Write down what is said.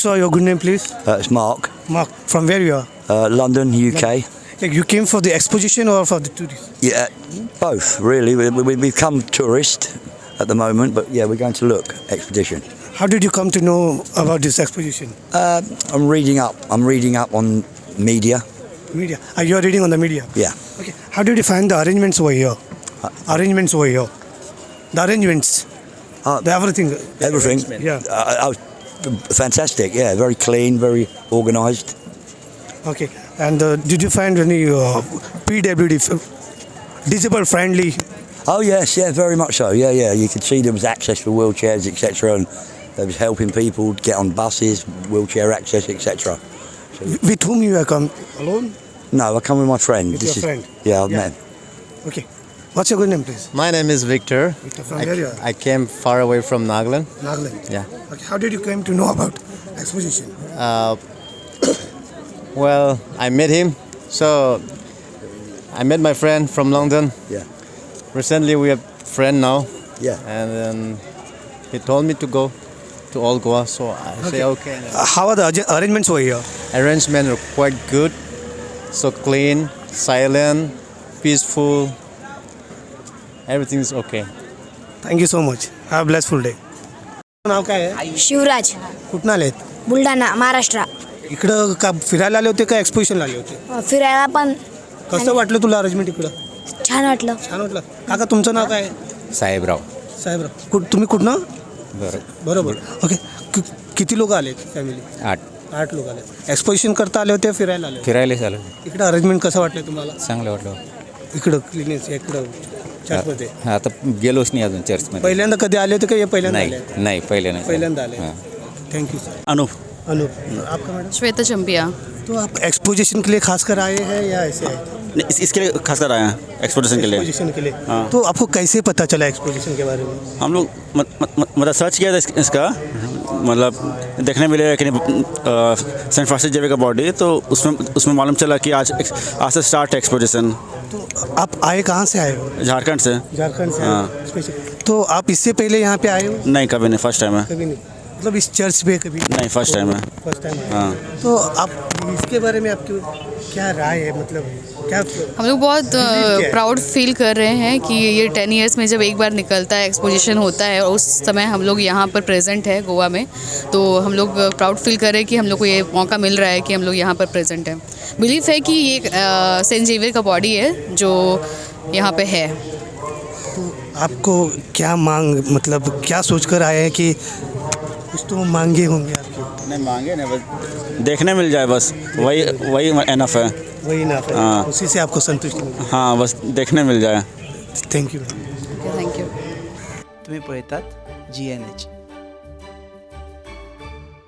So your good name, please. It's Mark, Mark. From where you are? London, UK. Like you came for the exposition or for the tourist? Yeah, both really. We've come tourist at the moment, but yeah, we're going to look expedition. How did you come to know about this exposition? I'm reading up. I'm reading up on media. Media. You are reading on the media. Yeah. Okay. How did you find the arrangements over here? Arrangements over here. The arrangements. The everything. Everything. Yeah. Fantastic. Yeah, very clean, very organised. Okay. And did you find any PWD disabled friendly? Oh yes, yeah, very much so. Yeah, yeah. You could see there was access for wheelchairs, etc., and they was helping people get on buses, wheelchair access, etc. With whom you are come? Alone? No, I come with my friend. With your friend? Yeah, I've met. Okay. What's your good name, please? My name is Victor. Victor, from where you are? I came far away from Nagaland. Nagaland. Yeah. Okay. How did you come to know about exposition? Well, I met him. So I met my friend from London. Yeah. Recently, we are friends now. Yeah. And then he told me to go to Old Goa. So I say okay. How are the arrangements over here? Arrangements are quite good. So clean, silent, peaceful. Everything is okay. Thank you so much. Have a blissful day. नाव काय आहे? शिवराज कुठून आलेत? बुलढाणा महाराष्ट्र. इकडं का फिरायला आले होते का एक्सपोजिशनला आले होते? फिरायला पण कसं वाटलं तुला अरेंजमेंट इकडं? छान वाटलं. छान वाटलं. काका तुमचं नाव काय आहे? साहेबराव. साहेबराव. तुम्ही कुठनं? बरोबर. ओके. किती लोक आलेत फॅमिली? 8 लोक आले. एक्सपोजिशन करता आले होते फिरायला आले? फिरायला झालं इकडं अरेंजमेंट कसं वाटलं तुम्हाला? चांगलं वाटलं. इकडं क्लिनिक इकडं चर्चमध्ये? आता गेलोच नाही अजून चर्चमध्ये. पहिल्यांदा कधी आले होते का हे पहिल्यांदा आले? नाही पहिले नाही. पहिल्यांदा आले. Thank you sir. अनूप आपका मैडम? श्वेता चंपिया. तो आप एक्सपोजिशन के लिए खास कर आए हैं या ऐसे आए? इसके लिए खास कर आए हैं एक्सपोजिशन के लिए। एक्सपोजिशन के लिए। हाँ। तो आपको कैसे पता चला एक्सपोजिशन के बारे में? हम लोग मतलब सर्च किया था इसका, मतलब देखने मिले कि सेंट फ्रांसिस जेवियर का बॉडी, तो उसमें मालूम चला कि आज से स्टार्ट है एक्सपोजिशन। तो आप आए कहाँ से आए हो? झारखंड से। झारखंड से। हाँ। तो आप इससे पहले यहाँ पे आए हो? नहीं, कभी नहीं, फर्स्ट टाइम है। कभी नहीं, मतलब इस चर्च पे कभी नहीं, फर्स्ट टाइम है। First time. हाँ। तो आप इसके बारे में आपकी क्या राय है, मतलब क्या? हम लोग बहुत प्राउड फील कर रहे हैं कि ये 10 इयर्स में जब एक बार निकलता है, एक्सपोजिशन होता है, और उस समय हम लोग यहाँ पर प्रेजेंट है गोवा में, तो हम लोग प्राउड फील कर रहे हैं कि हम लोग को ये मौका मिल रहा है कि हम लोग यहाँ पर प्रेजेंट हैं। बिलीव है कि ये सेंट जेवियर का बॉडी है जो यहाँ पे है। तो आपको क्या मांग, मतलब क्या सोच कर आए हैं कि कुछ तो मांगे होंगे आपके? नहीं मांगे नहीं, बस देखने मिल जाए, बस वही एनफ है। वही ना? हाँ। उसी से आपको संतुष्टि मिली? हाँ, बस देखने मिल जाए। Thank you. Thank you. तुम्ही पळतात GNH.